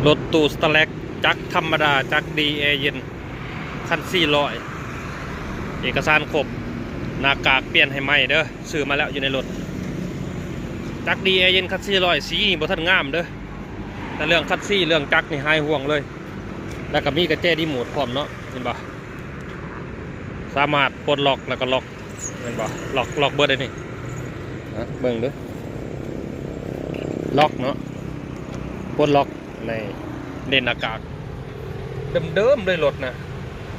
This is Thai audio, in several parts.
รถตู้สแตแลกจักธรรมดาจักดีแอร์เย็นคัน400เอกสารครบหน้ากากเปลี่ยนให้ใหม่เด้อซื้อมาแล้วอยู่ในรถจักดีแอร์เย็นคัน400สีนี่บ่ทันงามเด้อแต่เรื่องคัน4เรื่องจักนี่หายห่วงเลยแล้วก็มีกระแจรีโมทพร้อมเนาะเห็นบ่สามารถปลดล็อกแล้วก็ล็อกเห็นบ่ล็อกเบิดได้นี่เบิ่งเด้อล็อกเนาะปลดล็อกในเด่นอากาศเดิมเลยรถนะ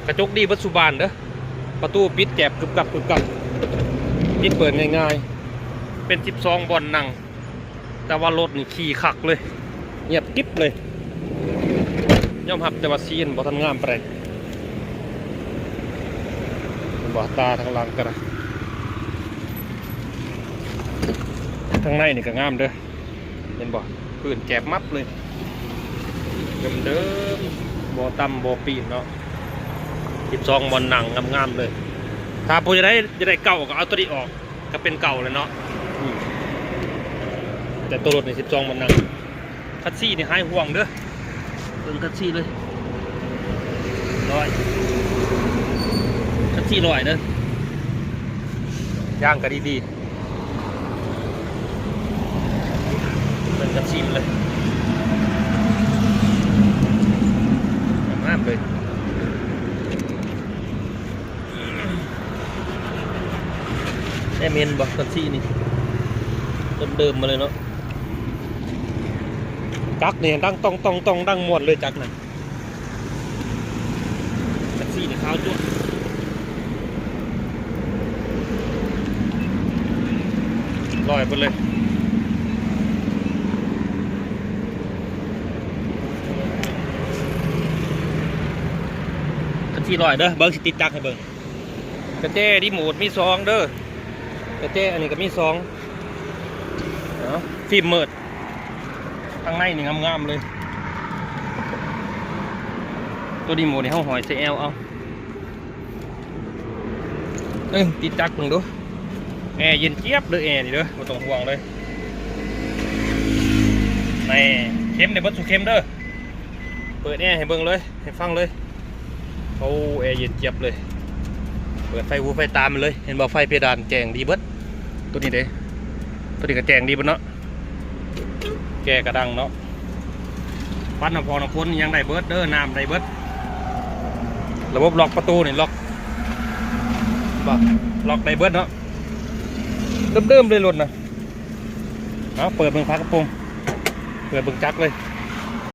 กระจกดีปัจจุบันเด้อประตูปิดแกบกึบกับปิดเปิดง่ายๆเป็น12บอนนั่งแต่ว่ารถนี่ขี่ขักเลยเงียบกิ๊บเลยย่อมหับแต่ว่าซีนบ่ทันงามไปบ่ตาทางหลังกันนะทางในนี่ก็งามเด้อเห็นบ่พื้นแกบมับเลยเดิมบ่ต่ำบ่ปีนเนาะ12บอนหนังงามๆเลยถ้าผู้จะได้เก่าก็เอาตัวนี้ออกก็เป็นเก่าเลยเนาะแต่ตัวรถนี่12บอนหนังคัสซี่นี่หายห่วงเด้อเบิ่งคัสซี่เลยคัสซี่100เด้อย่างก็ดีเบิ่งคัสซี่เลยงามเลยแอร์เมนบอกคันซี่นี่เดิมมาเลยเนาะจักเนี่ยตั้งต้องดังมวนเลยจักนั่นคันซี่นี่ขาวจุ๊บลอยไปเลยที่ลอยเด้อเบิ้งสิติดจักให้เบิ้งกระเจรีโมทมี2เด้อกระเจอันนี้ก็มี2ฟิล์มเมิดข้างในนี่งามๆเลยตัวรีโมทนี่เขาหอย CL เอาติดจักเบิ่งดูแอร์เย็นเจี๊ยบเลยแอร์นี่เด้อบ่ต้องห่วงเลยนี่เข้มในเบิ้งสุเข้มเด้อเปิดแอร์ให้เบิ้งเลยให้ฟังเลยโอ้แอร์เย็นเจี๊ยบเลยเปิดไฟหูไฟตามเลยเห็นบ่ไฟเพดานแจงดีเบิดตัวนี้เด้ตัวนี้ก็แจงดีเบิดเนาะแกกระดังเนาะปัดน้ำพอน้ำพ้นยังได้เบิดเด้อน้ำได้เบิดระบบล็อกประตูนี่ล็อกได้เบิดเนาะเดิมเลยรถนะเอาเปิดเบิ่งฝากระโปรงเปิดเบิ่งจักเลย